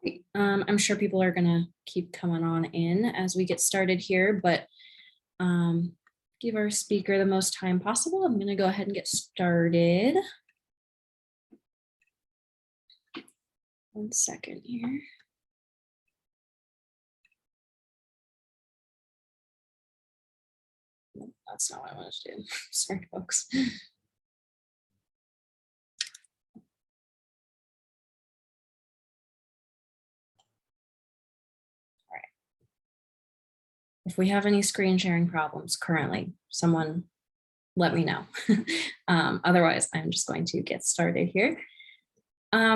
Great. I'm sure people are gonna keep coming on in as we get started here, but give our speaker the most time possible. I'm gonna go ahead and get started. 1 second here. No, that's not what I wanted to do. Sorry, folks. If we have any screen sharing problems currently, someone let me know. Otherwise, I'm just going to get started here.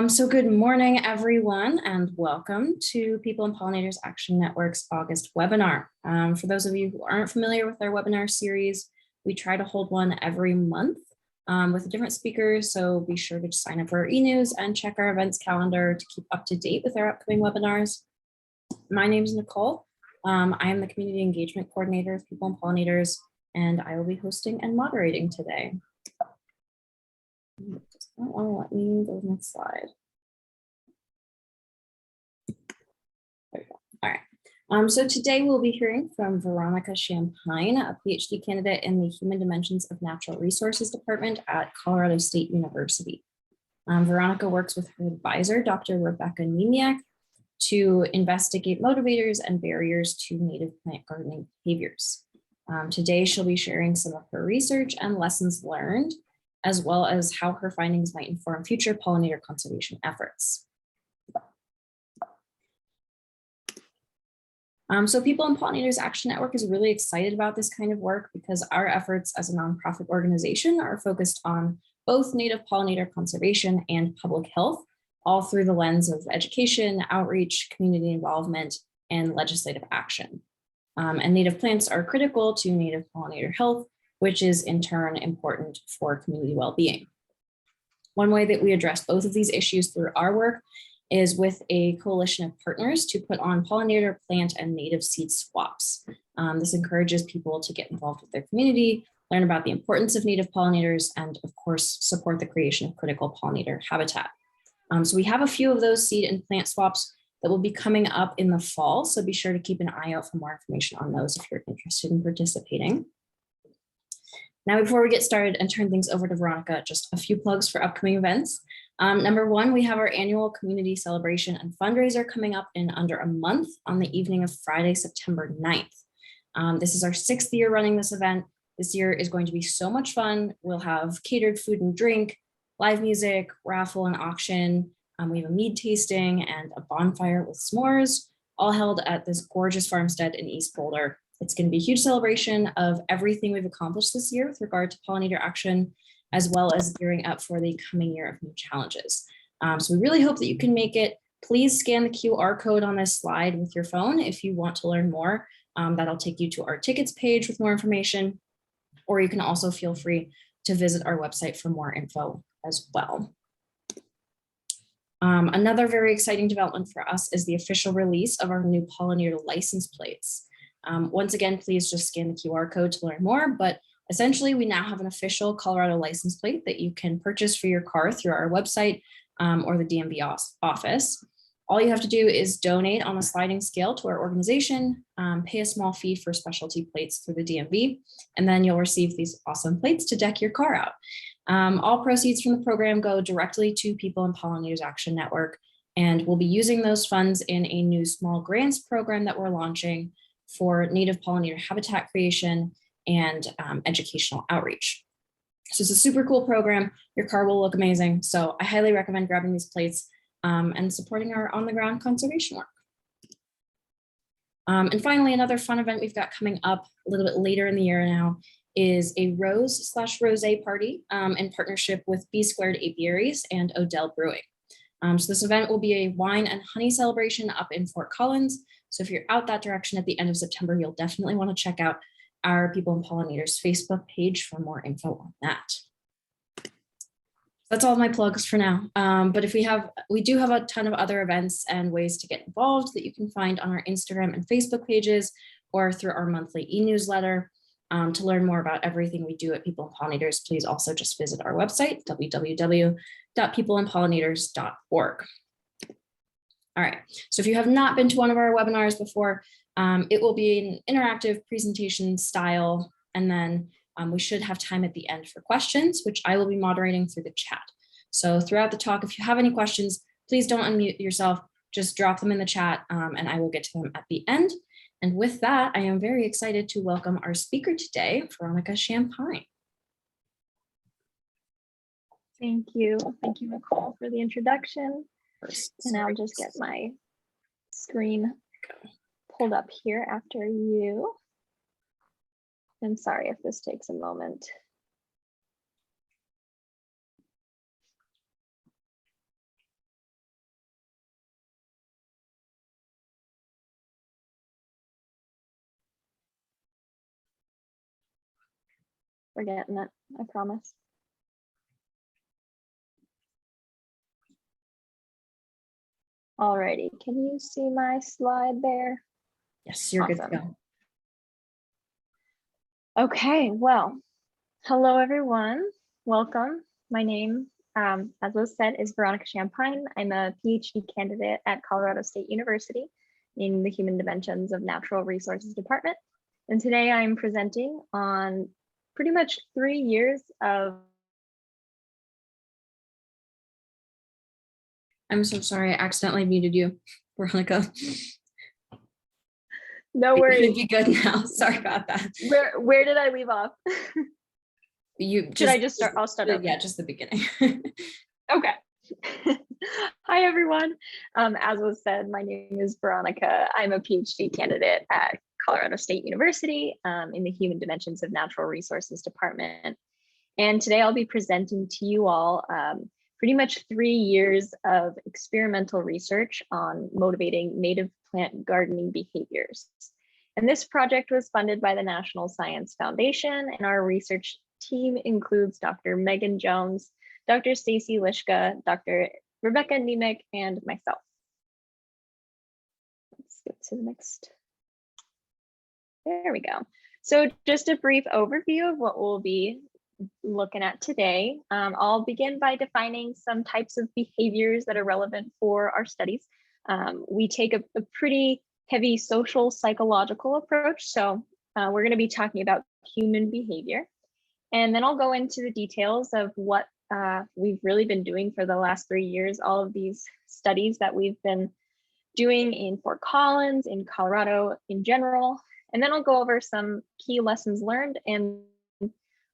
So good morning, everyone, and welcome to People and Pollinators Action Network's August webinar. For those of you who aren't familiar with our webinar series, we try to hold one every month with different speakers, so be sure to sign up for our e-news and check our events calendar to keep up to date with our upcoming webinars. My name is Nicole. I am the Community Engagement Coordinator of People and Pollinators, and I will be hosting and moderating today. Just don't want to let me go to the next slide. There we go. All right. So today we'll be hearing from Veronica Champagne, a PhD candidate in the Human Dimensions of Natural Resources Department at Colorado State University. Veronica works with her advisor, Dr. Rebecca Nemiak, to investigate motivators and barriers to native plant gardening behaviors. Today, she'll be sharing some of her research and lessons learned, as well as how her findings might inform future pollinator conservation efforts. So People and Pollinators Action Network is really excited about this kind of work because our efforts as a nonprofit organization are focused on both native pollinator conservation and public health, all through the lens of education, outreach, community involvement, and legislative action. And native plants are critical to native pollinator health, which is in turn important for community well-being. One way that we address both of these issues through our work is with a coalition of partners to put on pollinator, plant, and native seed swaps. This encourages people to get involved with their community, learn about the importance of native pollinators, and of course, support the creation of critical pollinator habitat. So we have a few of those seed and plant swaps that will be coming up in the fall. So be sure to keep an eye out for more information on those if you're interested in participating. Now, before we get started and turn things over to Veronica, just a few plugs for upcoming events. Number one, we have our annual community celebration and fundraiser coming up in under a month on the evening of Friday, September 9th. This is our 6th year running this event. This year is going to be so much fun. We'll have catered food and drink, live music, raffle and auction. We have a mead tasting and a bonfire with s'mores, all held at this gorgeous farmstead in East Boulder. It's going to be a huge celebration of everything we've accomplished this year with regard to pollinator action, as well as gearing up for the coming year of new challenges. So we really hope that you can make it. Please scan the QR code on this slide with your phone if you want to learn more. That'll take you to our tickets page with more information, or you can also feel free to visit our website for more info as well. Another very exciting development for us is the official release of our new pollinator license plates. Once again, please just scan the QR code to learn more, but essentially we now have an official Colorado license plate that you can purchase for your car through our website or the DMV office. All you have to do is donate on a sliding scale to our organization, pay a small fee for specialty plates through the DMV, and then you'll receive these awesome plates to deck your car out. All proceeds from the program go directly to People and Pollinators Action Network, and we'll be using those funds in a new small grants program that we're launching for native pollinator habitat creation and educational outreach. So it's a super cool program. Your car will look amazing. So I highly recommend grabbing these plates and supporting our on-the-ground conservation work. And finally, another fun event we've got coming up a little bit later in the year now is a rose/rosé party in partnership with B Squared Apiaries and Odell Brewing. So this event will be a wine and honey celebration up in Fort Collins. So if you're out that direction at the end of September, you'll definitely want to check out our People and Pollinators Facebook page for more info on that. That's all my plugs for now. But if we do have a ton of other events and ways to get involved that you can find on our Instagram and Facebook pages or through our monthly e-newsletter. To learn more about everything we do at People and Pollinators, please also just visit our website, www.peopleandpollinators.org. All right, so if you have not been to one of our webinars before, it will be an interactive presentation style, and then we should have time at the end for questions, which I will be moderating through the chat. So throughout the talk, if you have any questions, please don't unmute yourself, just drop them in the chat and I will get to them at the end. And with that, I am very excited to welcome our speaker today, Veronica Champagne. Thank you, Nicole, for the introduction. And I'll just get my screen pulled up here after you. And sorry if this takes a moment. We're getting it, I promise. Alrighty, can you see my slide there? Yes, you're awesome. Good to go. Okay, well, hello everyone, welcome. My name, as was said, is Veronica Champagne. I'm a PhD candidate at Colorado State University in the Human Dimensions of Natural Resources Department. And today I'm presenting on pretty much 3 years of... I'm so sorry, I accidentally muted you, Veronica. No worries. You should be good now. Sorry about that. Where did I leave off? Should I just start? I'll start over. Yeah, just the beginning. Okay. Hi, everyone. As was said, my name is Veronica. I'm a PhD candidate at Colorado State University in the Human Dimensions of Natural Resources Department. And today I'll be presenting to you all pretty much 3 years of experimental research on motivating native plant gardening behaviors. And this project was funded by the National Science Foundation, and our research team includes Dr. Megan Jones, Dr. Stacy Lishka, Dr. Rebecca Nemec, and myself. Let's get to the next. There we go. So just a brief overview of what we'll be looking at today. I'll begin by defining some types of behaviors that are relevant for our studies. We take a pretty heavy social psychological approach. So we're going to be talking about human behavior. And then I'll go into the details of what we've really been doing for the last 3 years, all of these studies that we've been doing in Fort Collins, in Colorado in general. And then I'll go over some key lessons learned and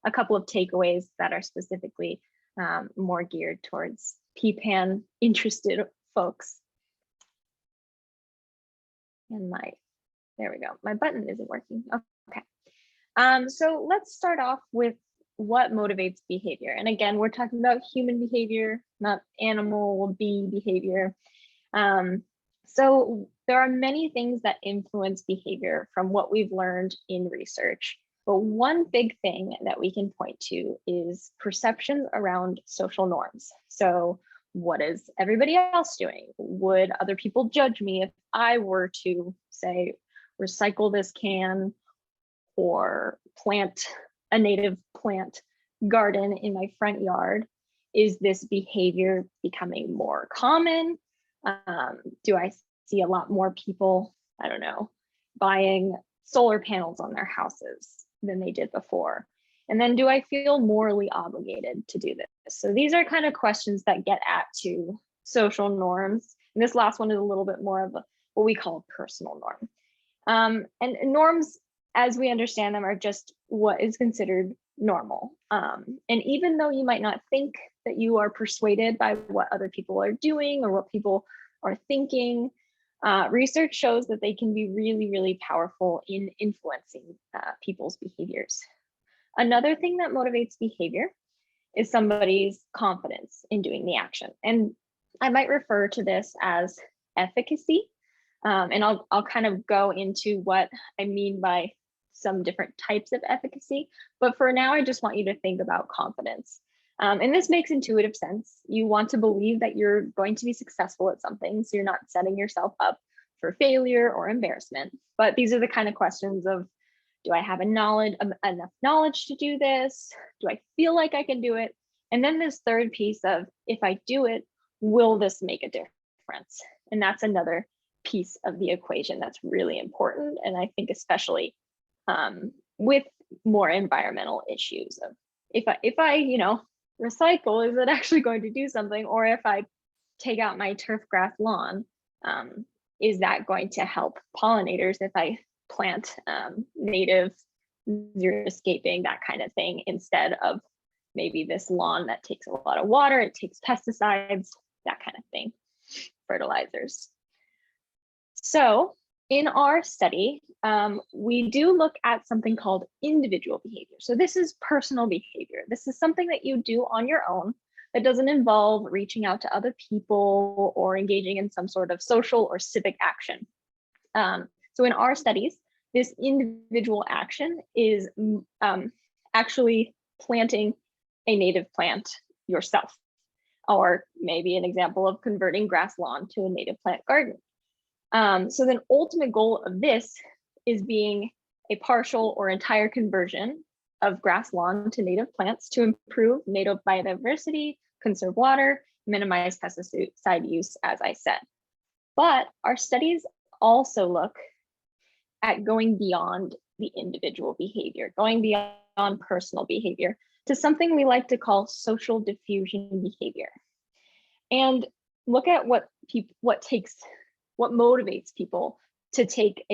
a couple of takeaways that are specifically more geared towards PPAN interested folks. And there we go. My button isn't working. Okay. So let's start off with what motivates behavior. And again, we're talking about human behavior, not animal bee behavior. So there are many things that influence behavior from what we've learned in research. But one big thing that we can point to is perceptions around social norms. So what is everybody else doing? Would other people judge me if I were to, say, recycle this can or plant a native plant garden in my front yard? Is this behavior becoming more common? Do I see a lot more people, I don't know, buying solar panels on their houses than they did before? And then do I feel morally obligated to do this? So these are kind of questions that get at to social norms. And this last one is a little bit more of what we call a personal norm. And norms, as we understand them, are just what is considered normal. And even though you might not think that you are persuaded by what other people are doing or what people are thinking, research shows that they can be really, really powerful in influencing people's behaviors. Another thing that motivates behavior is somebody's confidence in doing the action. And I might refer to this as efficacy. And I'll kind of go into what I mean by some different types of efficacy. But for now, I just want you to think about confidence. And this makes intuitive sense. You want to believe that you're going to be successful at something, so you're not setting yourself up for failure or embarrassment. But these are the kind of questions of, do I have enough knowledge to do this? Do I feel like I can do it? And then this third piece of, if I do it, will this make a difference? And that's another piece of the equation that's really important. And I think especially with more environmental issues of if I recycle, is it actually going to do something? Or if I take out my turf grass lawn, is that going to help pollinators if I plant native xeriscaping, that kind of thing, instead of maybe this lawn that takes a lot of water, it takes pesticides, that kind of thing, fertilizers. So in our study, we do look at something called individual behavior. So this is personal behavior. This is something that you do on your own that doesn't involve reaching out to other people or engaging in some sort of social or civic action. So in our studies, this individual action is actually planting a native plant yourself, or maybe an example of converting grass lawn to a native plant garden. So the ultimate goal of this is being a partial or entire conversion of grass lawn to native plants to improve native biodiversity, conserve water, minimize pesticide use, as I said. But our studies also look at going beyond the individual behavior, going beyond personal behavior to something we like to call social diffusion behavior. And look at what motivates people to take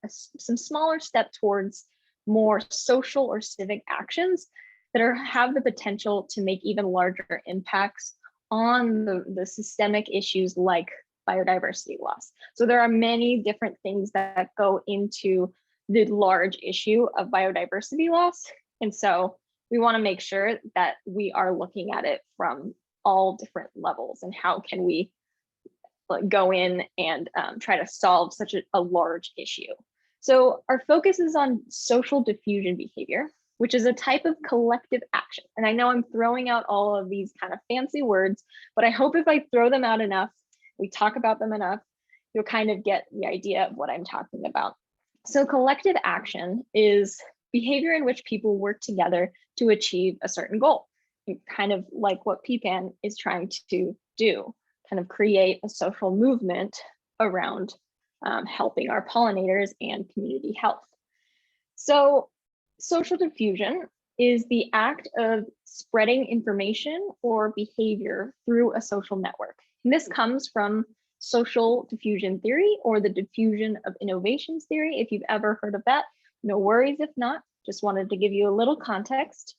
some smaller step towards more social or civic actions that have the potential to make even larger impacts on the systemic issues like biodiversity loss. So there are many different things that go into the large issue of biodiversity loss. And so we want to make sure that we are looking at it from all different levels, and how can we go in and try to solve such a large issue. So our focus is on social diffusion behavior, which is a type of collective action. And I know I'm throwing out all of these kind of fancy words, but I hope if I throw them out enough, we talk about them enough, you'll kind of get the idea of what I'm talking about. So collective action is behavior in which people work together to achieve a certain goal, kind of like what PPAN is trying to do, kind of create a social movement around helping our pollinators and community health. So social diffusion is the act of spreading information or behavior through a social network. And this comes from social diffusion theory, or the diffusion of innovations theory. If you've ever heard of that, no worries if not, just wanted to give you a little context.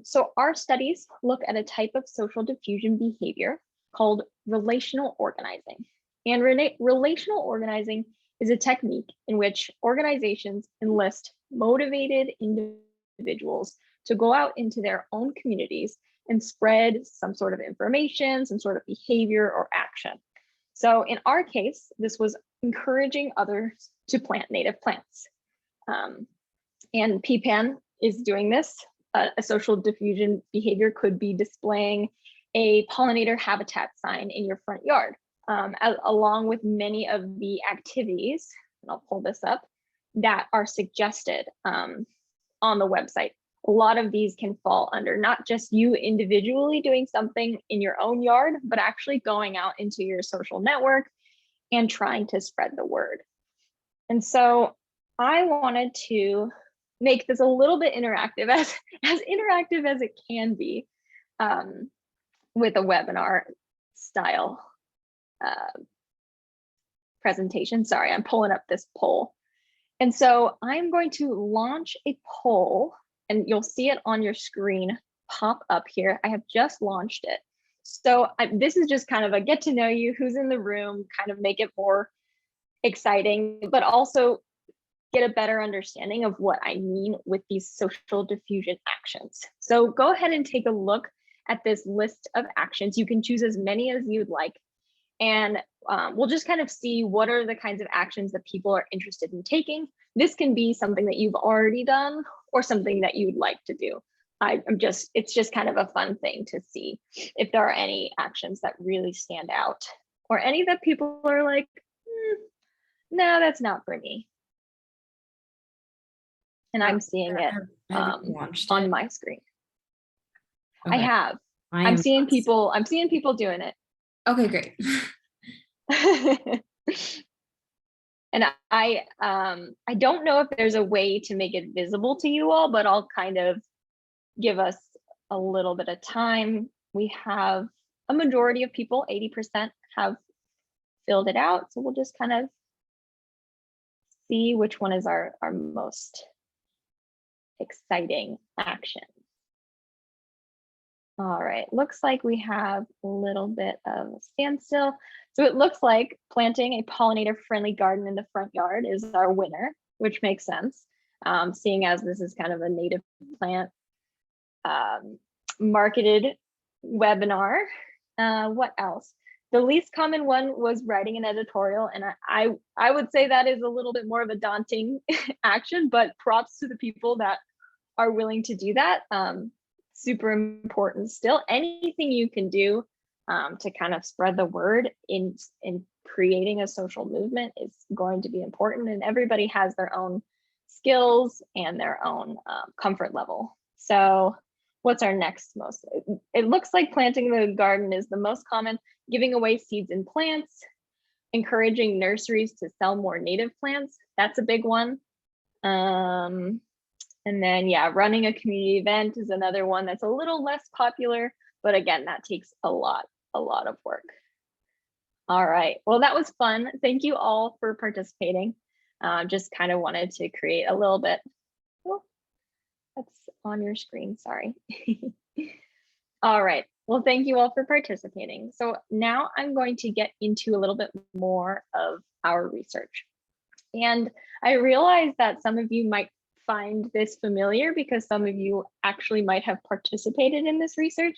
So our studies look at a type of social diffusion behavior called relational organizing. And relational organizing is a technique in which organizations enlist motivated individuals to go out into their own communities and spread some sort of information, some sort of behavior or action. So in our case, this was encouraging others to plant native plants. And PPAN is doing this. A social diffusion behavior could be displaying a pollinator habitat sign in your front yard, along with many of the activities, and I'll pull this up, that are suggested on the website. A lot of these can fall under not just you individually doing something in your own yard, but actually going out into your social network and trying to spread the word. And so I wanted to make this a little bit interactive, as interactive as it can be, with a webinar style presentation. Sorry, I'm pulling up this poll. And so I'm going to launch a poll, and you'll see it on your screen pop up here. I have just launched it. So this is just kind of a get to know you, who's in the room, kind of make it more exciting, but also get a better understanding of what I mean with these social diffusion actions. So go ahead and take a look at this list of actions. You can choose as many as you'd like. And we'll just kind of see what are the kinds of actions that people are interested in taking. This can be something that you've already done or something that you'd like to do. It's just kind of a fun thing to see if there are any actions that really stand out, or any that people are like, no, that's not for me. And I'm seeing it on my screen. Okay. I have. I'm seeing people doing it. Okay, great. And I don't know if there's a way to make it visible to you all, but I'll kind of give us a little bit of time. We have a majority of people, 80% have filled it out. So we'll just kind of see which one is our most exciting action. All right, looks like we have a little bit of standstill. So it looks like planting a pollinator-friendly garden in the front yard is our winner, which makes sense, seeing as this is kind of a native plant marketed webinar. What else? The least common one was writing an editorial, and I would say that is a little bit more of a daunting action, but props to the people that are willing to do that. Super important still. Anything you can do to kind of spread the word in creating a social movement is going to be important, and everybody has their own skills and their own comfort level. So what's our next most? It looks like planting the garden is the most common, giving away seeds and plants, encouraging nurseries to sell more native plants. That's a big one. And then, yeah, running a community event is another one that's a little less popular, but again, that takes a lot of work. All right, well, that was fun. Thank you all for participating. Just kind of wanted to create a little bit. Oh, that's on your screen, sorry. All right, well, thank you all for participating. So now I'm going to get into a little bit more of our research. And I realize that some of you might find this familiar because some of you actually might have participated in this research.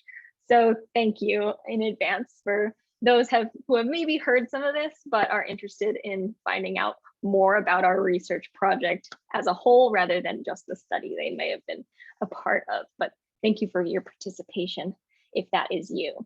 So thank you in advance for those who have maybe heard some of this, but are interested in finding out more about our research project as a whole, rather than just the study they may have been a part of. But thank you for your participation, if that is you.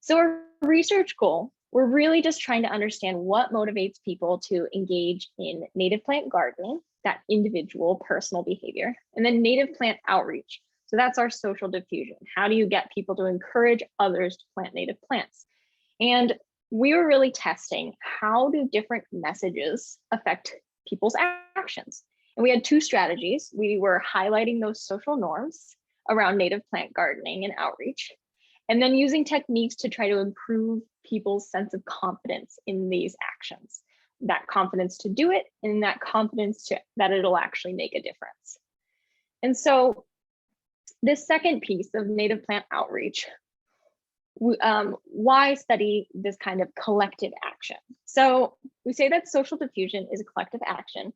So our research goal, we're really just trying to understand what motivates people to engage in native plant gardening, that individual personal behavior, and then native plant outreach. So that's our social diffusion. How do you get people to encourage others to plant native plants? And we were really testing how do different messages affect people's actions. And we had two strategies. We were highlighting those social norms around native plant gardening and outreach, and then using techniques to try to improve people's sense of confidence in these actions. That confidence to do it, and that confidence that it'll actually make a difference. And so this second piece of native plant outreach, why study this kind of collective action? So we say that social diffusion is a collective action.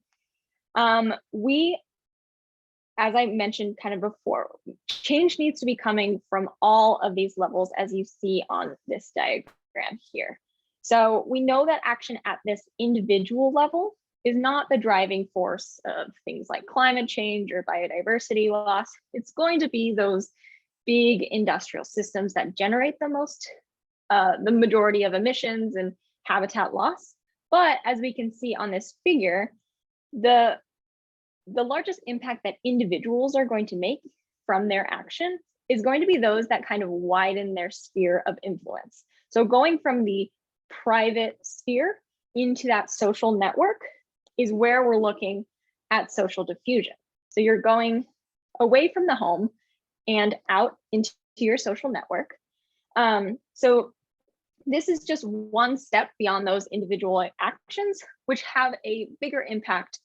As I mentioned kind of before, change needs to be coming from all of these levels, as you see on this diagram here. So we know that action at this individual level is not the driving force of things like climate change or biodiversity loss. It's going to be those big industrial systems that generate the majority of emissions and habitat loss. But as we can see on this figure, the largest impact that individuals are going to make from their action is going to be those that kind of widen their sphere of influence. So going from the private sphere into that social network is where we're looking at social diffusion. So you're going away from the home and out into your social network. So this is just one step beyond those individual actions, which have a bigger impact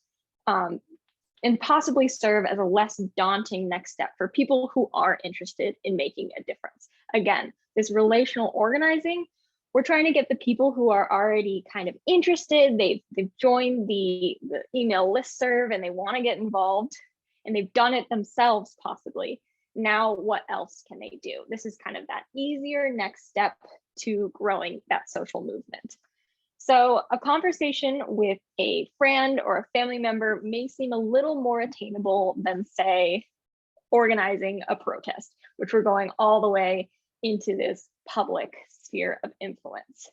and possibly serve as a less daunting next step for people who are interested in making a difference. Again, this relational organizing, we're trying to get the people who are already kind of interested, they've joined the email listserv and they want to get involved, and they've done it themselves possibly. Now, what else can they do? This is kind of that easier next step to growing that social movement. So a conversation with a friend or a family member may seem a little more attainable than, say, organizing a protest, which we're going all the way into this public sphere of influence.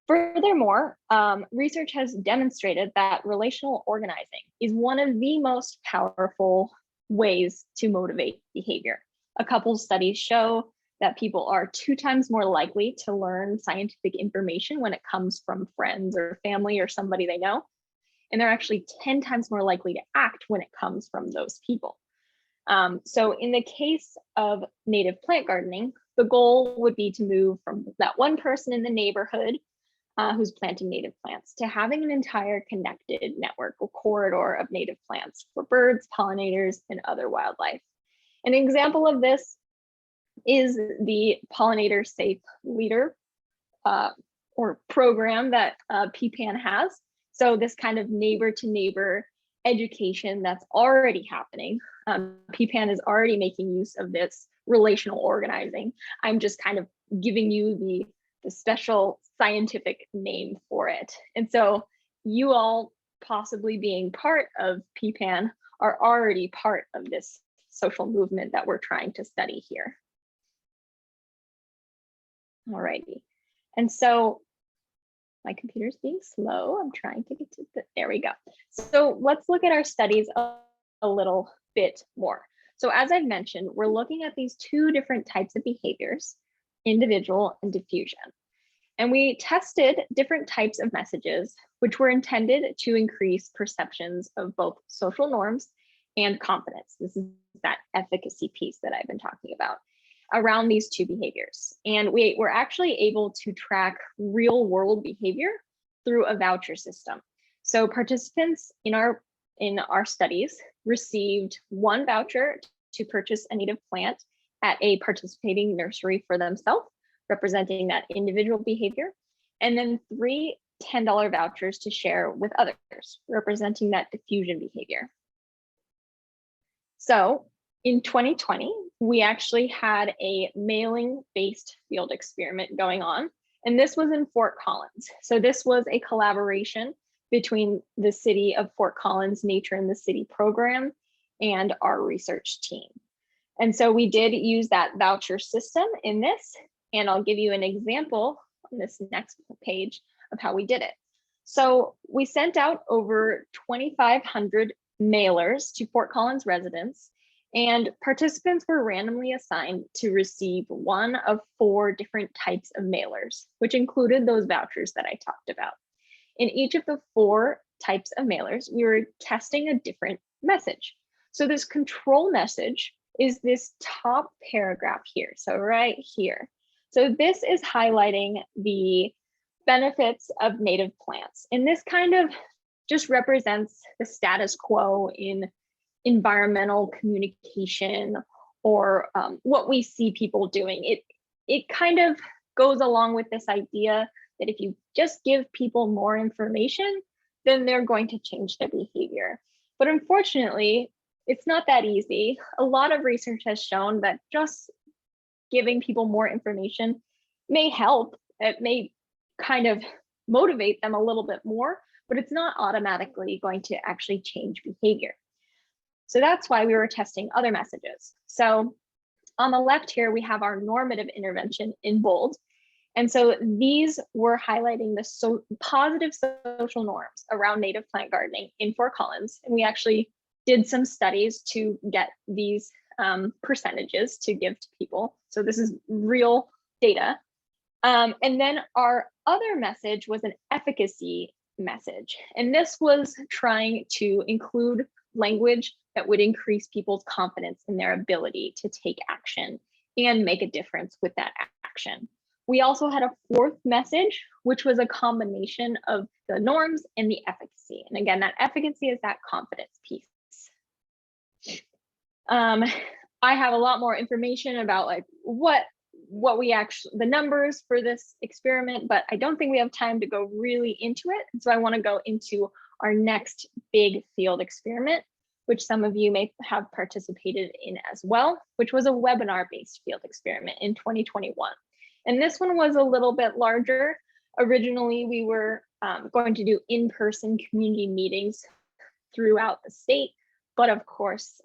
Furthermore, research has demonstrated that relational organizing is one of the most powerful ways to motivate behavior. A couple studies show that people are 2 times more likely to learn scientific information when it comes from friends or family or somebody they know. And they're actually 10 times more likely to act when it comes from those people. So in the case of native plant gardening, the goal would be to move from that one person in the neighborhood who's planting native plants to having an entire connected network or corridor of native plants for birds, pollinators, and other wildlife. An example of this is the Pollinator Safe Leader or program that PPAN has. So this kind of neighbor to neighbor education that's already happening. PPAN is already making use of this relational organizing. I'm just kind of giving you the special scientific name for it. And so you all possibly being part of PPAN are already part of this social movement that we're trying to study here. Alrighty, and so my computer's being slow. I'm trying to get to there we go. So let's look at our studies a little bit more. So as I've mentioned, we're looking at these 2 different types of behaviors, individual and diffusion. And we tested different types of messages, which were intended to increase perceptions of both social norms and confidence. This is that efficacy piece that I've been talking about around these 2 behaviors. And we were actually able to track real world behavior through a voucher system. So participants in our studies received 1 voucher to purchase a native plant at a participating nursery for themselves, representing that individual behavior, and then 3 $10 vouchers to share with others, representing that diffusion behavior. So in 2020, we actually had a mailing-based field experiment going on, and this was in Fort Collins. So this was a collaboration between the City of Fort Collins Nature in the City program and our research team. And so we did use that voucher system in this, and I'll give you an example on this next page of how we did it. So we sent out over 2,500 mailers to Fort Collins residents, and participants were randomly assigned to receive 1 of 4 different types of mailers, which included those vouchers that I talked about. In each of the 4 types of mailers, we were testing a different message. So this control message is this top paragraph here, so right here. So this is highlighting the benefits of native plants. And this kind of just represents the status quo in environmental communication or what we see people doing. It kind of goes along with this idea that if you just give people more information, then they're going to change their behavior. But unfortunately, it's not that easy. A lot of research has shown that just giving people more information may help. It may kind of motivate them a little bit more, but it's not automatically going to actually change behavior. So that's why we were testing other messages. So on the left here, we have our normative intervention in bold. And so these were highlighting the positive social norms around native plant gardening in Fort Collins. And we actually did some studies to get these percentages to give to people. So this is real data. And then our other message was an efficacy message. And this was trying to include language that would increase people's confidence in their ability to take action and make a difference with that action. We also had a 4th message, which was a combination of the norms and the efficacy. And again, that efficacy is that confidence piece. I have a lot more information about like what we actually, the numbers for this experiment, but I don't think we have time to go really into it. And so I want to go into our next big field experiment, which some of you may have participated in as well, which was a webinar-based field experiment in 2021. And this one was a little bit larger. Originally, we were going to do in-person community meetings throughout the state, but of course,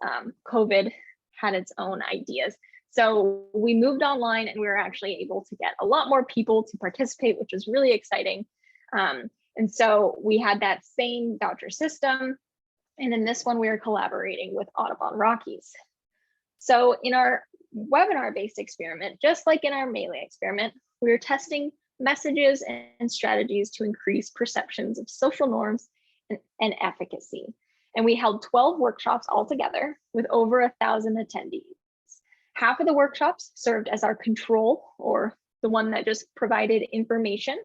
COVID had its own ideas. So we moved online and we were actually able to get a lot more people to participate, which was really exciting. And so we had that same voucher system. And in this one, we were collaborating with Audubon Rockies. So in our webinar-based experiment, just like in our melee experiment, we were testing messages and strategies to increase perceptions of social norms and efficacy. And we held 12 workshops altogether with over 1,000 attendees. Half of the workshops served as our control, or the one that just provided information.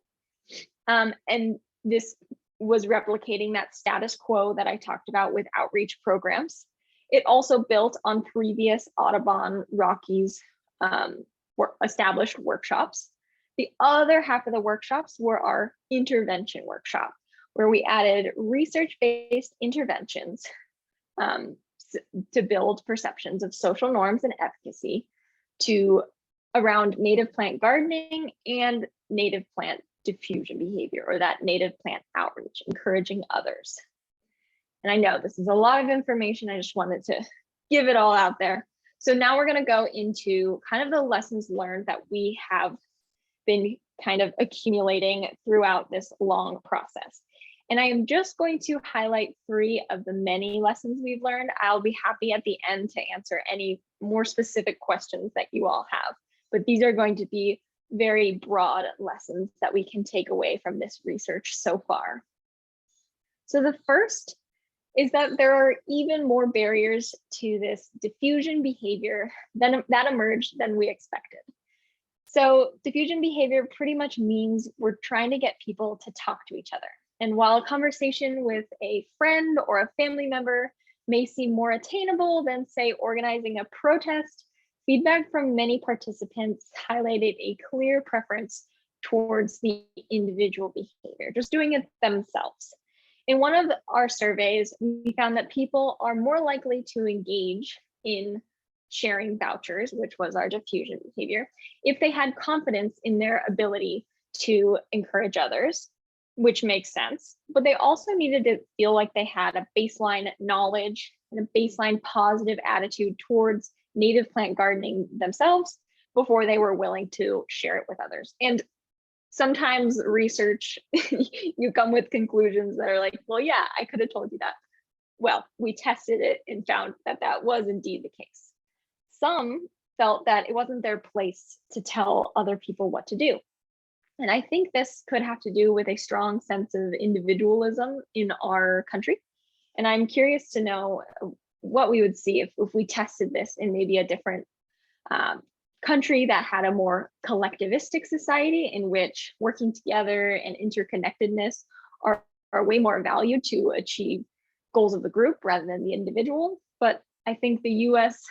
And this was replicating that status quo that I talked about with outreach programs. It also built on previous Audubon Rockies established workshops. The other half of the workshops were our intervention workshop, where we added research-based interventions to build perceptions of social norms and efficacy around native plant gardening and native plant diffusion behavior, or that native plant outreach, encouraging others. And I know this is a lot of information. I just wanted to give it all out there. So now we're going to go into kind of the lessons learned that we have been kind of accumulating throughout this long process. And I am just going to highlight 3 of the many lessons we've learned. I'll be happy at the end to answer any more specific questions that you all have, but these are going to be very broad lessons that we can take away from this research so far. So the first is that there are even more barriers to this diffusion behavior that emerged than we expected. So diffusion behavior pretty much means we're trying to get people to talk to each other. And while a conversation with a friend or a family member may seem more attainable than, say, organizing a protest, feedback from many participants highlighted a clear preference towards the individual behavior, just doing it themselves. In one of our surveys, we found that people are more likely to engage in sharing vouchers, which was our diffusion behavior, if they had confidence in their ability to encourage others, which makes sense. But they also needed to feel like they had a baseline knowledge and a baseline positive attitude towards native plant gardening themselves before they were willing to share it with others. And sometimes research, you come with conclusions that are like, well, yeah, I could have told you that. Well, we tested it and found that that was indeed the case. Some felt that it wasn't their place to tell other people what to do. And I think this could have to do with a strong sense of individualism in our country. And I'm curious to know what we would see if we tested this in maybe a different country that had a more collectivistic society in which working together and interconnectedness are way more valued to achieve goals of the group rather than the individual. But I think the US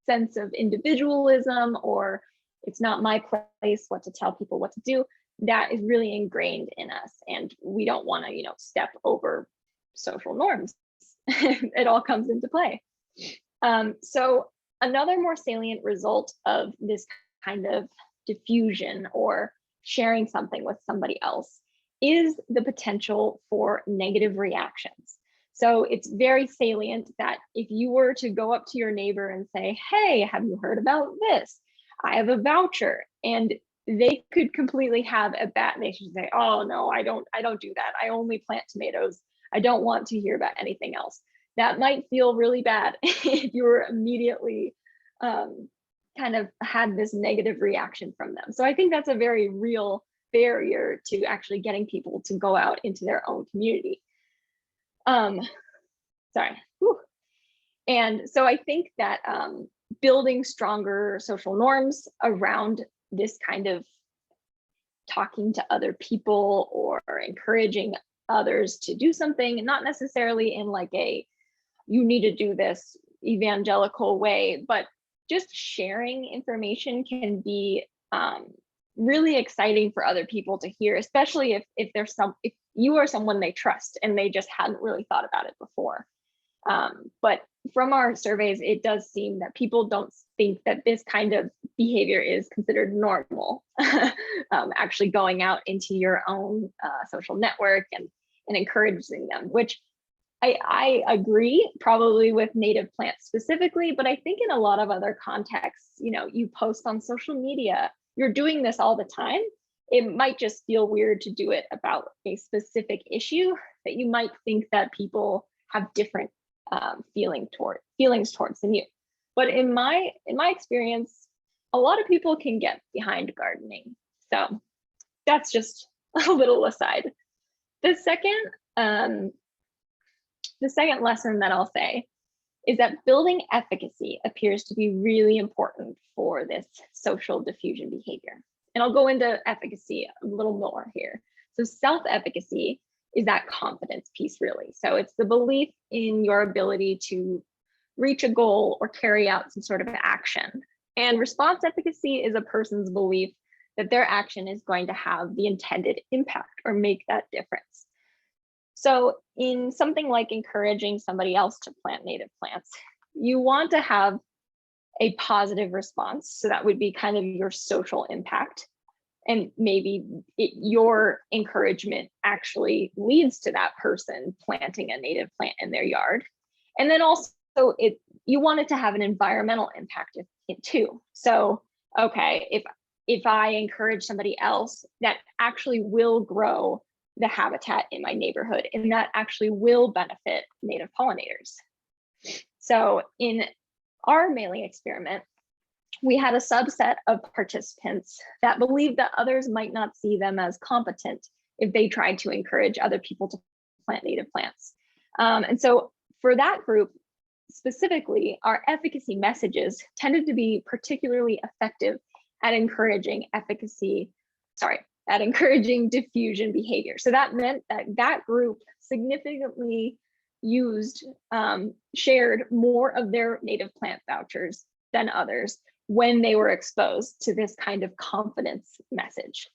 sense of individualism, or it's not my place what to tell people what to do, that is really ingrained in us, and we don't want to, step over social norms. It all comes into play. So another more salient result of this kind of diffusion or sharing something with somebody else is the potential for negative reactions. So it's very salient that if you were to go up to your neighbor and say, hey, have you heard about this? I have a voucher, and they could completely have a bad, they should say, oh no, I don't do that. I only plant tomatoes. I don't want to hear about anything else. That might feel really bad if you were immediately kind of had this negative reaction from them. So I think that's a very real barrier to actually getting people to go out into their own community. Sorry. Whew. And so I think that building stronger social norms around this kind of talking to other people or encouraging others to do something, not necessarily in like a you need to do this evangelical way, but just sharing information can be really exciting for other people to hear, especially if you are someone they trust and they just hadn't really thought about it before. But from our surveys, it does seem that people don't think that this kind of behavior is considered normal. Actually going out into your own social network and encouraging them, which I agree probably with native plants specifically, but I think in a lot of other contexts, you post on social media, you're doing this all the time. It might just feel weird to do it about a specific issue that you might think that people have different feelings towards than you. But in my experience, a lot of people can get behind gardening. So that's just a little aside. The second lesson that I'll say is that building efficacy appears to be really important for this social diffusion behavior. And I'll go into efficacy a little more here. So self-efficacy is that confidence piece, really. So it's the belief in your ability to reach a goal or carry out some sort of action. And response efficacy is a person's belief that their action is going to have the intended impact or make that difference. So in something like encouraging somebody else to plant native plants, you want to have a positive response. So that would be kind of your social impact. And maybe your encouragement actually leads to that person planting a native plant in their yard. And then also you want it to have an environmental impact too. So, okay, if I encourage somebody else, that actually will grow the habitat in my neighborhood, and that actually will benefit native pollinators. So in our mailing experiment, we had a subset of participants that believed that others might not see them as competent if they tried to encourage other people to plant native plants. And so for that group specifically, our efficacy messages tended to be particularly effective at encouraging diffusion behavior. So that meant that that group significantly shared more of their native plant vouchers than others when they were exposed to this kind of confidence message.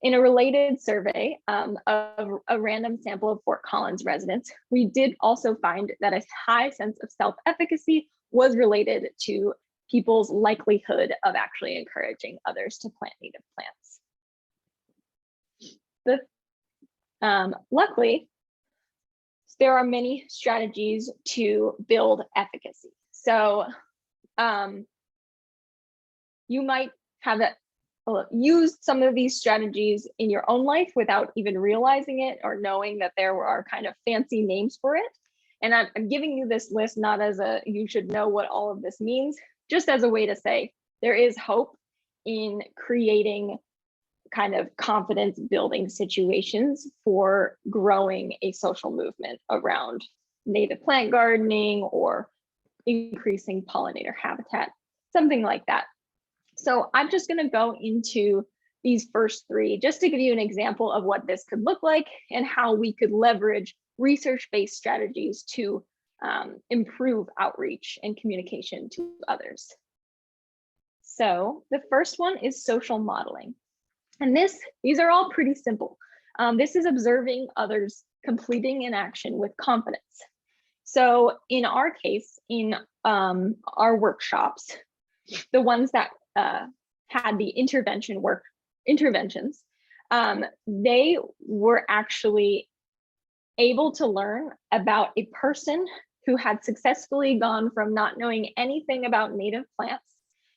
In a related survey of a random sample of Fort Collins residents, we did also find that a high sense of self-efficacy was related to people's likelihood of actually encouraging others to plant native plants. Luckily, there are many strategies to build efficacy. So you might have used some of these strategies in your own life without even realizing it or knowing that there are kind of fancy names for it. And I'm giving you this list not as you should know what all of this means, just as a way to say there is hope in creating kind of confidence building situations for growing a social movement around native plant gardening or increasing pollinator habitat, something like that. So I'm just going to go into these first three just to give you an example of what this could look like and how we could leverage research-based strategies to improve outreach and communication to others. So the first one is social modeling. And these are all pretty simple. This is observing others completing an action with confidence. So in our case, in our workshops, the ones that had the interventions, they were actually able to learn about a person who had successfully gone from not knowing anything about native plants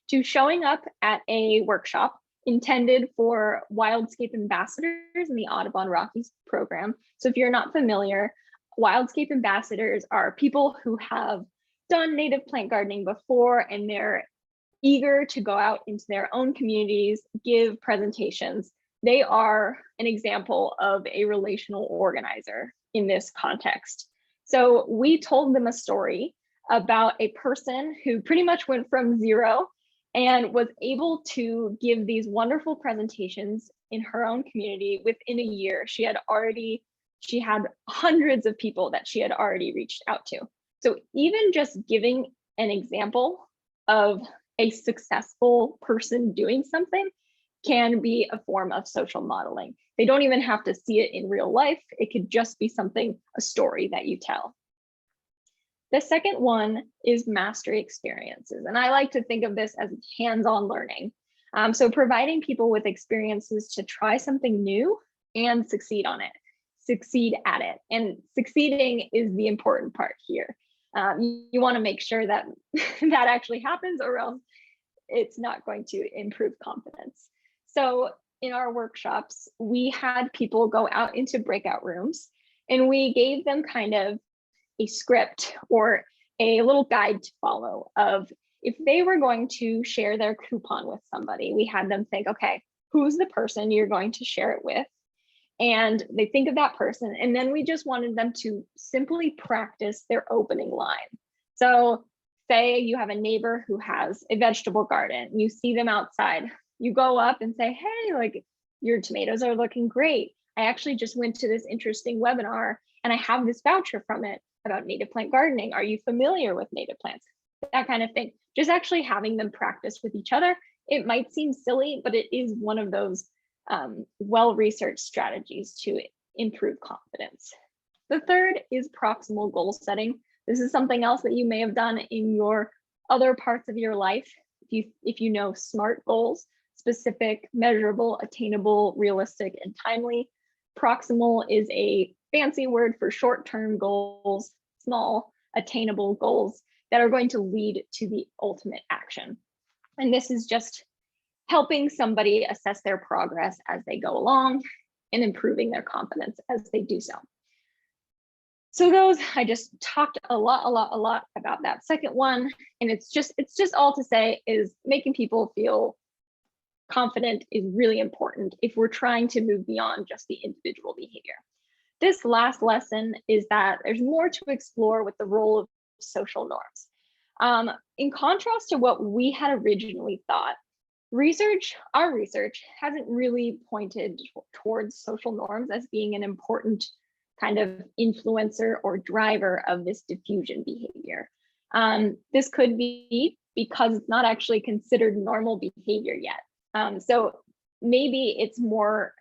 to showing up at a workshop intended for Wildscape ambassadors in the Audubon Rockies program. So if you're not familiar, Wildscape ambassadors are people who have done native plant gardening before, and they're eager to go out into their own communities, give presentations. They are an example of a relational organizer in this context. So we told them a story about a person who pretty much went from zero and was able to give these wonderful presentations in her own community within a year. She had hundreds of people that she had already reached out to. So even just giving an example of a successful person doing something can be a form of social modeling. They don't even have to see it in real life. It could just be a story that you tell. The second one is mastery experiences. And I like to think of this as hands-on learning. So providing people with experiences to try something new and succeed at it. And succeeding is the important part here. You want to make sure that that actually happens, or else it's not going to improve confidence. So in our workshops, we had people go out into breakout rooms, and we gave them kind of a script or a little guide to follow of if they were going to share their coupon with somebody, we had them think, okay, who's the person you're going to share it with? And they think of that person. And then we just wanted them to simply practice their opening line. So say you have a neighbor who has a vegetable garden, you see them outside, you go up and say, hey, like, your tomatoes are looking great. I actually just went to this interesting webinar and I have this voucher from it about native plant gardening. Are you familiar with native plants? That kind of thing. Just actually having them practice with each other. It might seem silly, but it is one of those well-researched strategies to improve confidence. The third is proximal goal setting. This is something else that you may have done in your other parts of your life. If you know SMART goals, specific, measurable, attainable, realistic, and timely. Proximal is a fancy word for short-term goals, small, attainable goals that are going to lead to the ultimate action. And this is just helping somebody assess their progress as they go along and improving their confidence as they do so. So those, I just talked a lot about that second one. And it's just all to say is making people feel confident is really important if we're trying to move beyond just the individual behavior. This last lesson is that there's more to explore with the role of social norms. In contrast to what we had originally thought, our research hasn't really pointed towards social norms as being an important kind of influencer or driver of this diffusion behavior. This could be because it's not actually considered normal behavior yet. So maybe it's more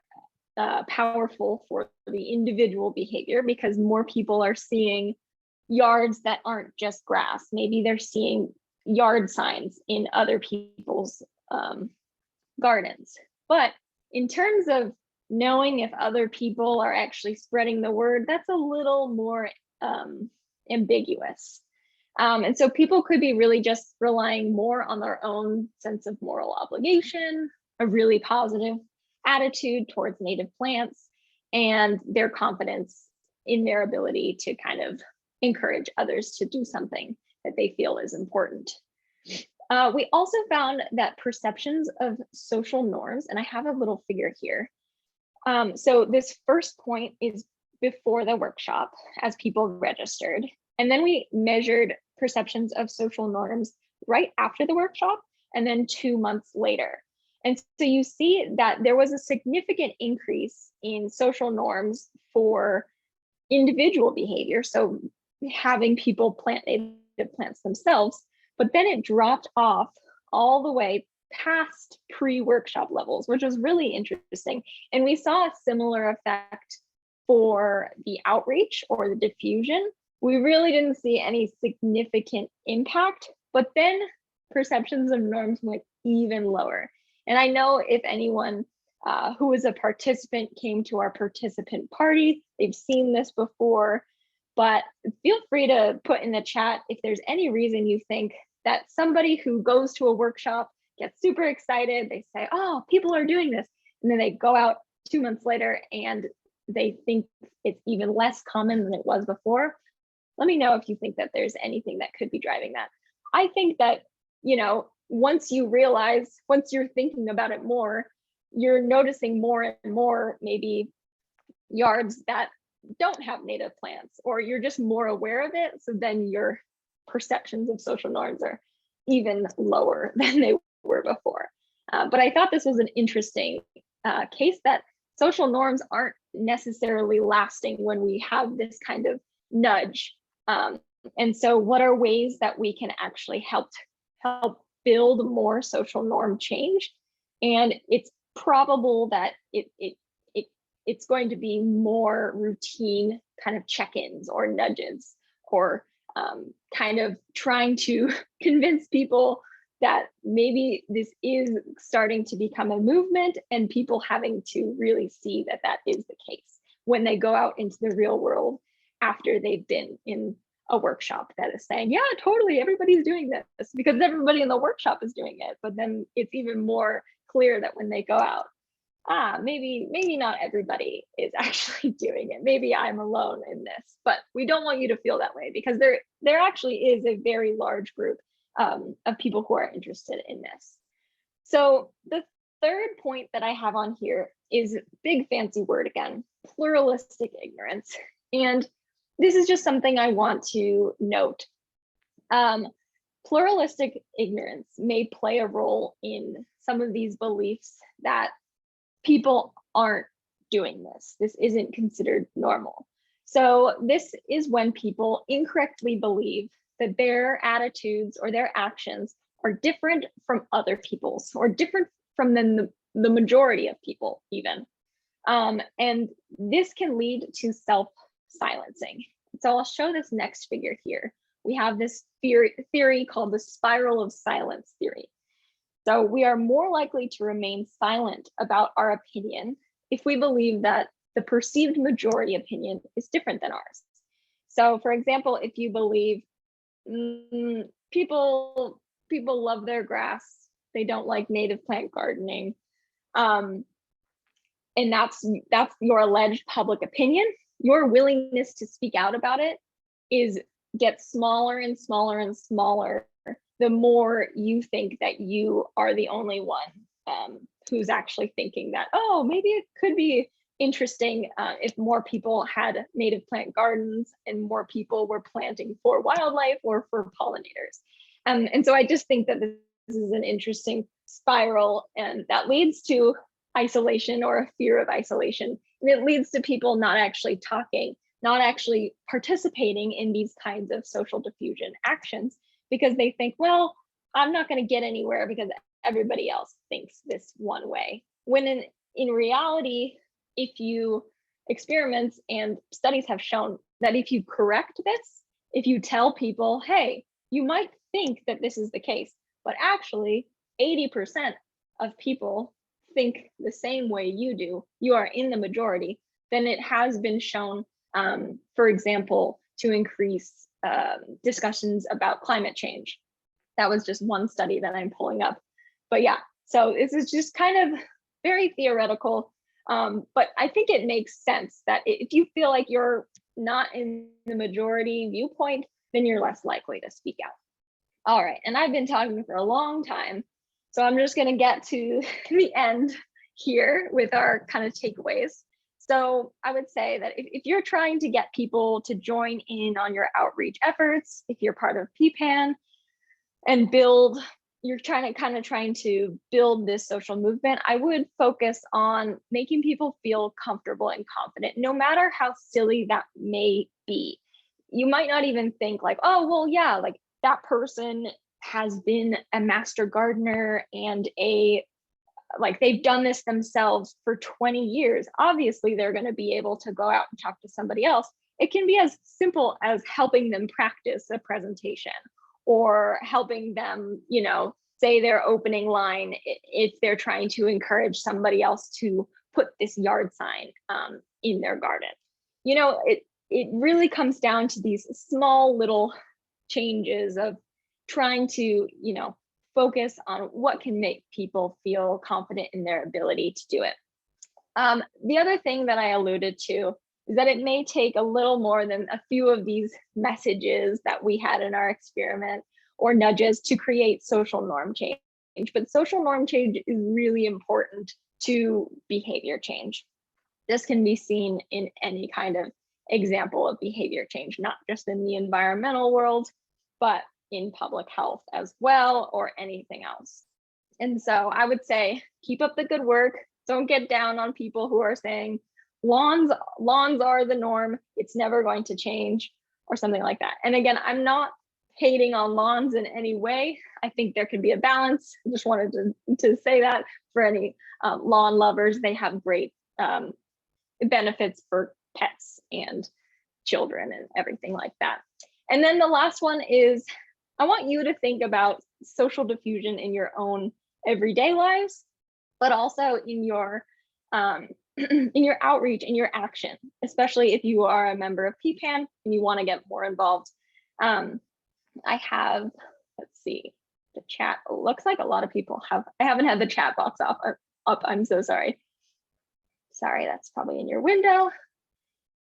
powerful for the individual behavior because more people are seeing yards that aren't just grass. Maybe they're seeing yard signs in other people's gardens. But in terms of knowing if other people are actually spreading the word, that's a little more ambiguous. And so people could be really just relying more on their own sense of moral obligation, a really positive attitude towards native plants, and their confidence in their ability to kind of encourage others to do something that they feel is important. We also found that perceptions of social norms, and I have a little figure here. So this first point is before the workshop as people registered. And then we measured perceptions of social norms right after the workshop and then 2 months later. And so you see that there was a significant increase in social norms for individual behavior. So having people plant native plants themselves, but then it dropped off all the way past pre-workshop levels, which was really interesting. And we saw a similar effect for the outreach or the diffusion. We really didn't see any significant impact, but then perceptions of norms went even lower. And I know if anyone who was a participant came to our participant party, they've seen this before, but feel free to put in the chat if there's any reason you think that somebody who goes to a workshop gets super excited, they say, oh, people are doing this. And then they go out 2 months later and they think it's even less common than it was before. Let me know if you think that there's anything that could be driving that. I think that, once you realize, once you're thinking about it more, you're noticing more and more maybe yards that don't have native plants, or you're just more aware of it. So then your perceptions of social norms are even lower than they were before. But I thought this was an interesting case that social norms aren't necessarily lasting when we have this kind of nudge. And so what are ways that we can actually help build more social norm change? And it's probable that it's going to be more routine kind of check-ins or nudges, or kind of trying to convince people that maybe this is starting to become a movement, and people having to really see that that is the case when they go out into the real world after they've been in a workshop that is saying, yeah, totally, everybody's doing this because everybody in the workshop is doing it. But then it's even more clear that when they go out, maybe not everybody is actually doing it. Maybe I'm alone in this, but we don't want you to feel that way, because there actually is a very large group of people who are interested in this. So the third point that I have on here is big fancy word again, pluralistic ignorance. And this is just something I want to note. Pluralistic ignorance may play a role in some of these beliefs that people aren't doing this. This isn't considered normal. So this is when people incorrectly believe that their attitudes or their actions are different from other people's, or different from the majority of people even. And this can lead to self-silencing. So I'll show this next figure here. We have this theory called the spiral of silence theory. So we are more likely to remain silent about our opinion if we believe that the perceived majority opinion is different than ours. So for example, if you believe people love their grass, they don't like native plant gardening, and that's your alleged public opinion, your willingness to speak out about it gets smaller and smaller and smaller the more you think that you are the only one who's actually thinking that, oh, maybe it could be interesting if more people had native plant gardens and more people were planting for wildlife or for pollinators. And so I just think that this is an interesting spiral, and that leads to isolation or a fear of isolation. And it leads to people not actually talking, not actually participating in these kinds of social diffusion actions, because they think, well, I'm not going to get anywhere because everybody else thinks this one way. When in reality, if you experiments and studies have shown that if you correct this, if you tell people, hey, you might think that this is the case, but actually 80% of people think the same way you do, you are in the majority, then it has been shown, for example, to increase discussions about climate change. That was just one study that I'm pulling up. But yeah, so this is just kind of very theoretical, but I think it makes sense that if you feel like you're not in the majority viewpoint, then you're less likely to speak out. All right, and I've been talking for a long time, so I'm just gonna get to the end here with our kind of takeaways. So I would say that if you're trying to get people to join in on your outreach efforts, if you're part of PPAN and you're trying to build this social movement, I would focus on making people feel comfortable and confident, no matter how silly that may be. You might not even think like, oh, well, yeah, like that person has been a master gardener and they've done this themselves for 20 years. Obviously, they're going to be able to go out and talk to somebody else. It can be as simple as helping them practice a presentation, or helping them, say their opening line if they're trying to encourage somebody else to put this yard sign in their garden. It really comes down to these small little changes of trying to, focus on what can make people feel confident in their ability to do it. The other thing that I alluded to is that it may take a little more than a few of these messages that we had in our experiment or nudges to create social norm change. But social norm change is really important to behavior change. This can be seen in any kind of example of behavior change, not just in the environmental world, but in public health as well, or anything else. And so I would say, keep up the good work. Don't get down on people who are saying lawns are the norm, it's never going to change, or something like that. And again, I'm not hating on lawns in any way. I think there could be a balance. I just wanted to say that for any lawn lovers, they have great benefits for pets and children and everything like that. And then the last one is, I want you to think about social diffusion in your own everyday lives, but also in your outreach, in your action, especially if you are a member of PPAN and you want to get more involved. I have, let's see, the chat. Looks like a lot of people have. I haven't had the chat box up. I'm so sorry. Sorry, that's probably in your window.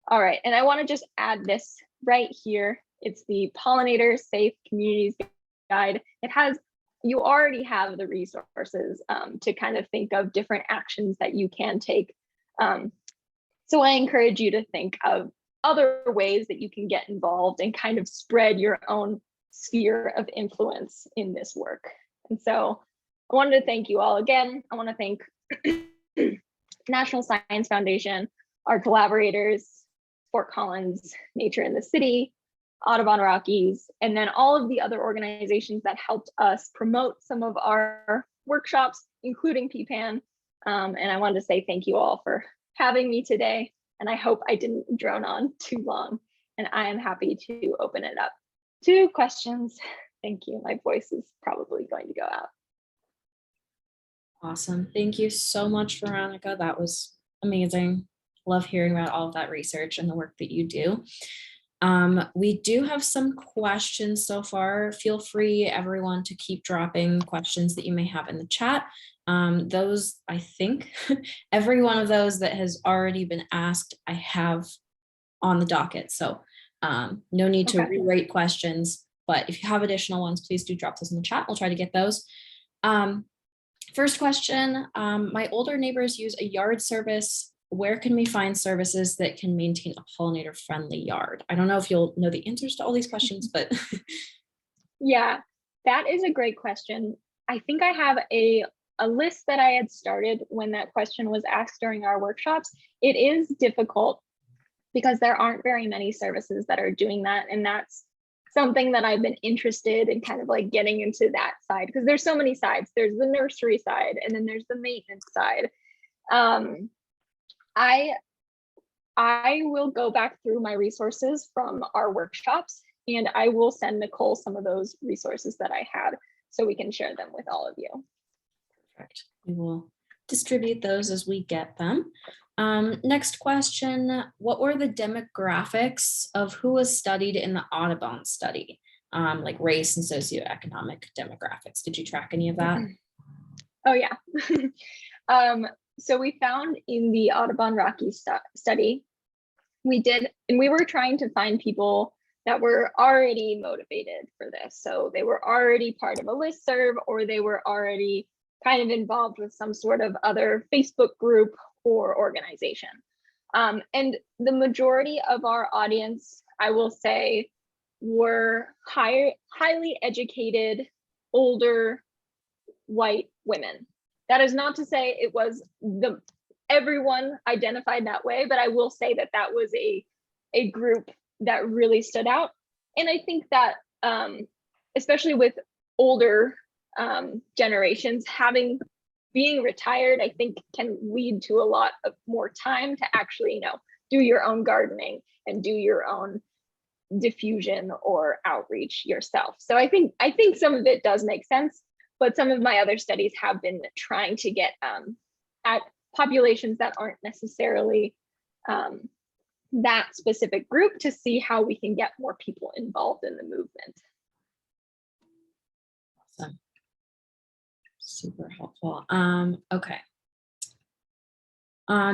All right, and I want to just add this right here. It's the Pollinator Safe Communities guide. You already have the resources to kind of think of different actions that you can take. So I encourage you to think of other ways that you can get involved and kind of spread your own sphere of influence in this work. And so I wanted to thank you all again. I want to thank National Science Foundation, our collaborators, Fort Collins, Nature in the City, Audubon Rockies, and then all of the other organizations that helped us promote some of our workshops, including PPAN. And I wanted to say thank you all for having me today. And I hope I didn't drone on too long. And I am happy to open it up to questions. Thank you. My voice is probably going to go out. Awesome. Thank you so much, Veronica. That was amazing. Love hearing about all of that research and the work that you do. We do have some questions so far. Feel free, everyone, to keep dropping questions that you may have in the chat. Those, I think, every one of those that has already been asked, I have on the docket. So no need to rewrite questions, but if you have additional ones, please do drop those in the chat. We'll try to get those. First question, my older neighbors use a yard service. Where can we find services that can maintain a pollinator-friendly yard? I don't know if you'll know the answers to all these questions, but. Yeah, that is a great question. I think I have a list that I had started when that question was asked during our workshops. It is difficult because there aren't very many services that are doing that. And that's something that I've been interested in kind of like getting into that side, because there's so many sides. There's the nursery side, and then there's the maintenance side. I will go back through my resources from our workshops, and I will send Nicole some of those resources that I had so we can share them with all of you. Perfect. We will distribute those as we get them. Next question, what were the demographics of who was studied in the Audubon study? Like race and socioeconomic demographics. Did you track any of that? Oh yeah. So we found in the Audubon Rockies study, we were trying to find people that were already motivated for this. So they were already part of a listserv, or they were already kind of involved with some sort of other Facebook group or organization. And the majority of our audience, I will say, were highly educated, older, white women. That is not to say it was everyone identified that way, but I will say that that was a group that really stood out. And I think that especially with older generations, being retired, I think can lead to a lot of more time to actually, do your own gardening and do your own diffusion or outreach yourself. So I think some of it does make sense, but some of my other studies have been trying to get at populations that aren't necessarily that specific group to see how we can get more people involved in the movement. Awesome. Super helpful. Okay.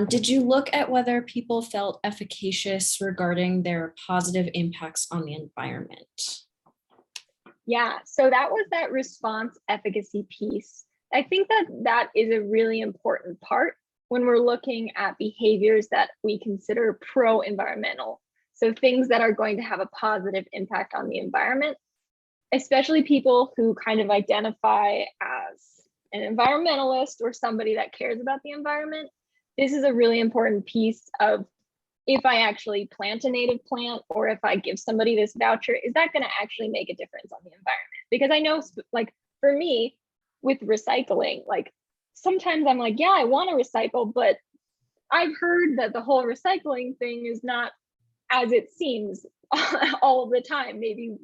Did you look at whether people felt efficacious regarding their positive impacts on the environment? Yeah, so that was that response efficacy piece. I think that is a really important part when we're looking at behaviors that we consider pro-environmental. So things that are going to have a positive impact on the environment, especially people who kind of identify as an environmentalist or somebody that cares about the environment. This is a really important piece of, if I actually plant a native plant, or if I give somebody this voucher, is that going to actually make a difference on the environment? Because I know, like for me, with recycling, like sometimes I'm like, yeah, I want to recycle, but I've heard that the whole recycling thing is not as it seems all the time. Maybe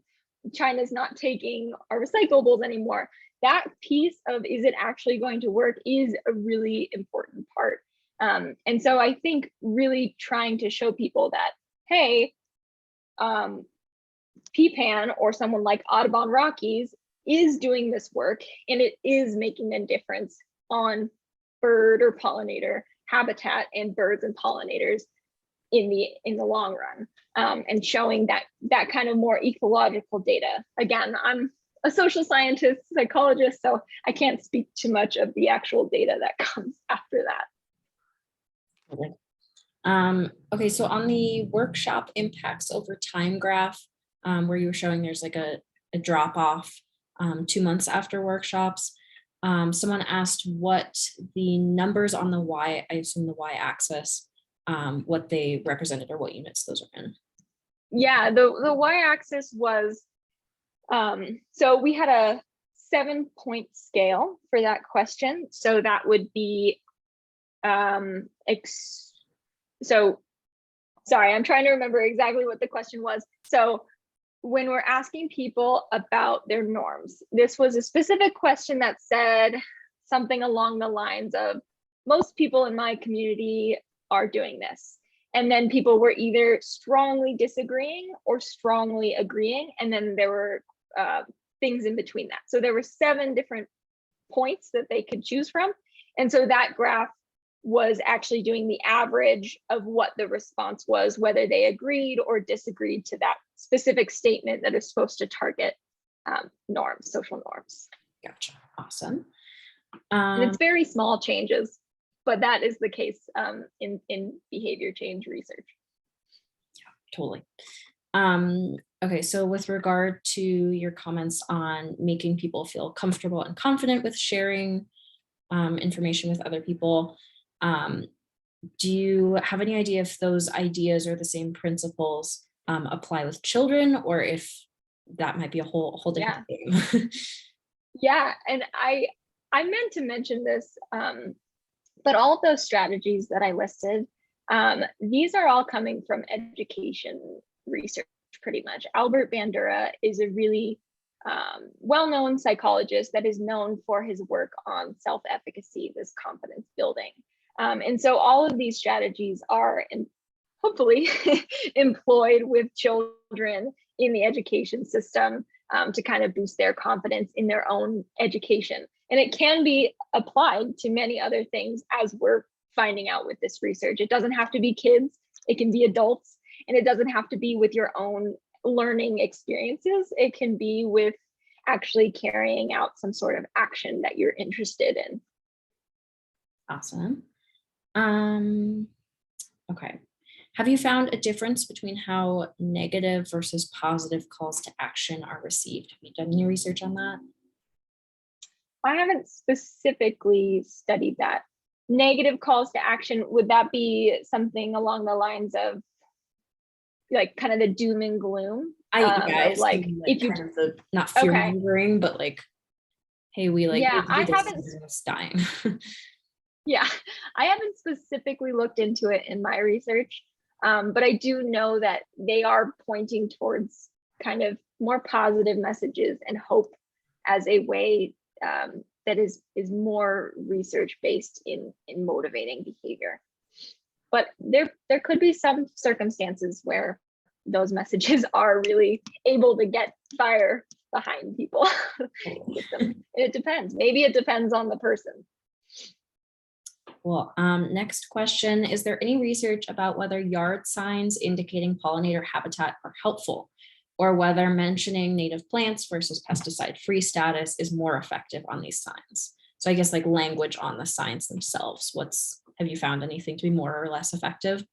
China's not taking our recyclables anymore. That piece of, is it actually going to work, is a really important part. And so I think really trying to show people that, hey, PPAN or someone like Audubon Rockies is doing this work, and it is making a difference on bird or pollinator habitat and birds and pollinators in the long run, and showing that kind of more ecological data. Again, I'm a social scientist, psychologist, so I can't speak too much of the actual data that comes after that. Okay. Okay, so on the workshop impacts over time graph, where you were showing there's like a drop off 2 months after workshops, someone asked what the numbers on the I assume the y-axis, what they represented or what units those are in. Yeah, the y-axis was, so we had a 7-point scale for that question. So that would be, so sorry, I'm trying to remember exactly what the question was. So when we're asking people about their norms, this was a specific question that said something along the lines of, most people in my community are doing this. And then people were either strongly disagreeing or strongly agreeing. And then there were things in between that. So there were 7 different points that they could choose from. And so that graph was actually doing the average of what the response was, whether they agreed or disagreed to that specific statement that is supposed to target norms, social norms. Gotcha. Awesome. And it's very small changes, but that is the case in behavior change research. Yeah, totally. Okay, so with regard to your comments on making people feel comfortable and confident with sharing information with other people, do you have any idea if those ideas or the same principles apply with children, or if that might be a whole different thing? Yeah, and I meant to mention this, but all of those strategies that I listed, these are all coming from education research, pretty much. Albert Bandura is a really well-known psychologist that is known for his work on self-efficacy, this confidence building. And so all of these strategies are hopefully employed with children in the education system to kind of boost their confidence in their own education. And it can be applied to many other things, as we're finding out with this research. It doesn't have to be kids, it can be adults, and it doesn't have to be with your own learning experiences. It can be with actually carrying out some sort of action that you're interested in. Awesome. Okay. Have you found a difference between how negative versus positive calls to action are received? Have you done any research on that? I haven't specifically studied that. Negative calls to action, would that be something along the lines of like kind of the doom and gloom? Like if you kind of the not fear mongering, but like, hey, we like I haven't dying. Yeah, I haven't specifically looked into it in my research, but I do know that they are pointing towards kind of more positive messages and hope as a way that is more research based in motivating behavior. But there could be some circumstances where those messages are really able to get fire behind people. It depends. Maybe it depends on the person. Well, next question. Is there any research about whether yard signs indicating pollinator habitat are helpful, or whether mentioning native plants versus pesticide-free status is more effective on these signs? So I guess like language on the signs themselves. Have you found anything to be more or less effective?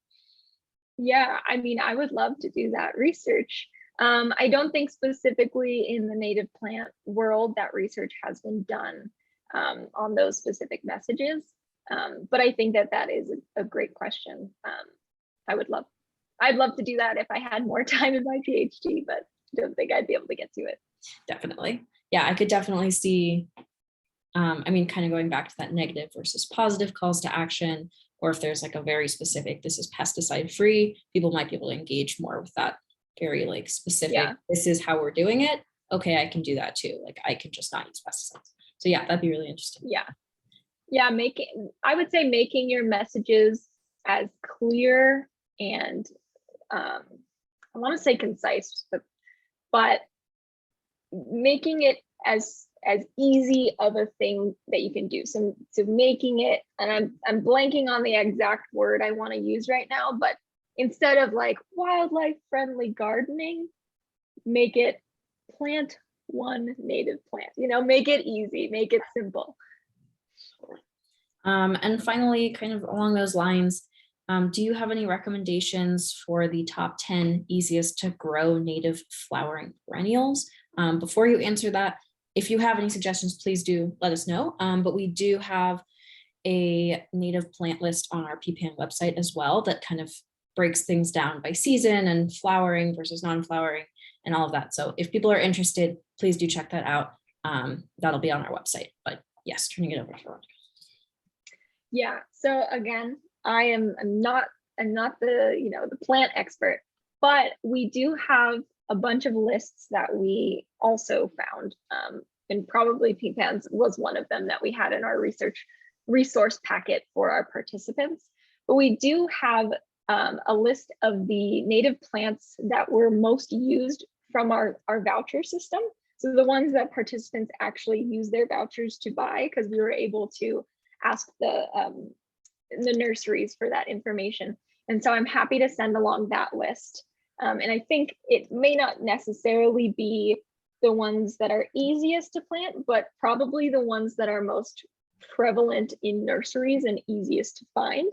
Yeah, I mean, I would love to do that research. I don't think specifically in the native plant world that research has been done on those specific messages. But I think that is a great question. I'd love to do that if I had more time in my PhD, but don't think I'd be able to get to it. Definitely. Yeah, I could definitely see, I mean, kind of going back to that negative versus positive calls to action, or if there's like a very specific, this is pesticide free, people might be able to engage more with that very like specific, this is how we're doing it. Okay, I can do that too. Like I can just not use pesticides. So yeah, that'd be really interesting. Yeah, I would say making your messages as clear and I want to say concise, but making it as easy of a thing that you can do. So making it, and I'm blanking on the exact word I want to use right now, but instead of like wildlife friendly gardening, make it plant one native plant, make it easy, make it simple. And finally, kind of along those lines, do you have any recommendations for the top 10 easiest to grow native flowering perennials? Before you answer that, if you have any suggestions, please do let us know. But we do have a native plant list on our PPAN website as well that kind of breaks things down by season and flowering versus non-flowering and all of that. So if people are interested, please do check that out. That'll be on our website. But yes, turning it over to Veronica. Yeah, so again, I'm not the plant expert, but we do have a bunch of lists that we also found, and probably PPAN's was one of them that we had in our resource packet for our participants. But we do have a list of the native plants that were most used from our voucher system. So the ones that participants actually use their vouchers to buy, because we were able to ask the nurseries for that information. And so I'm happy to send along that list. And I think it may not necessarily be the ones that are easiest to plant, but probably the ones that are most prevalent in nurseries and easiest to find,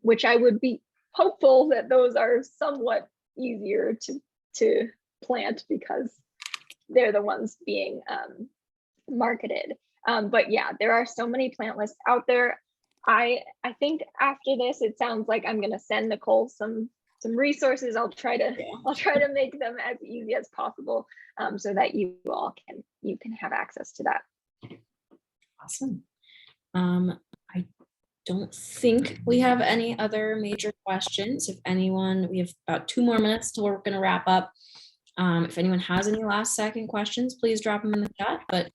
which I would be hopeful that those are somewhat easier to plant because they're the ones being marketed. But yeah, there are so many plant lists out there. I think after this, it sounds like I'm going to send Nicole some resources. I'll try to make them as easy as possible, so that you can have access to that. Awesome. I don't think we have any other major questions. If anyone, we have about 2 more minutes till we're going to wrap up. If anyone has any last second questions, please drop them in the chat. But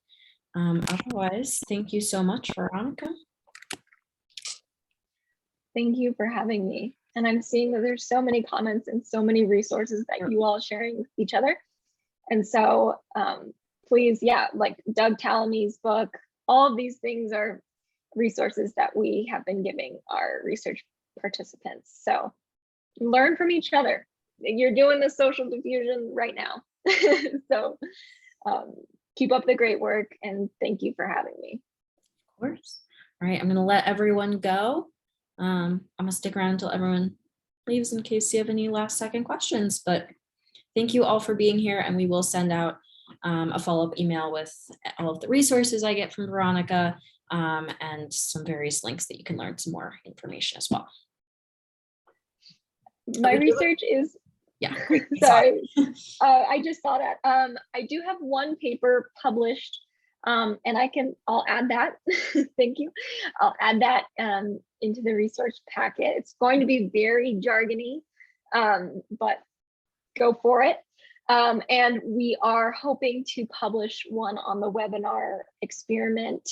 otherwise, thank you so much, Veronica. Thank you for having me. And I'm seeing that there's so many comments and so many resources that you all sharing with each other. And so please, yeah, like Doug Talamy's book, all of these things are resources that we have been giving our research participants. So learn from each other. You're doing the social diffusion right now. So keep up the great work, and thank you for having me. Of course. All right, I'm going to let everyone go. I'm going to stick around until everyone leaves in case you have any last second questions, but thank you all for being here, and we will send out a follow-up email with all of the resources I get from Veronica, and some various links that you can learn some more information as well. My research is, yeah. Sorry, I just saw that. I do have one paper published, and I'll add that. Thank you. I'll add that into the resource packet. It's going to be very jargony, but go for it. And we are hoping to publish one on the webinar experiment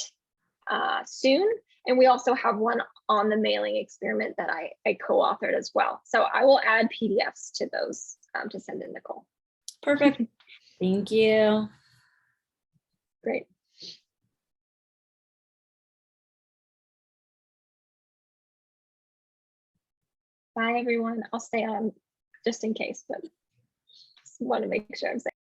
soon. And we also have one on the mailing experiment that I co-authored as well. So I will add PDFs to those to send in, Nicole. Perfect. Thank you. Great. Bye, everyone. I'll stay on just in case, but just want to make sure I'm safe.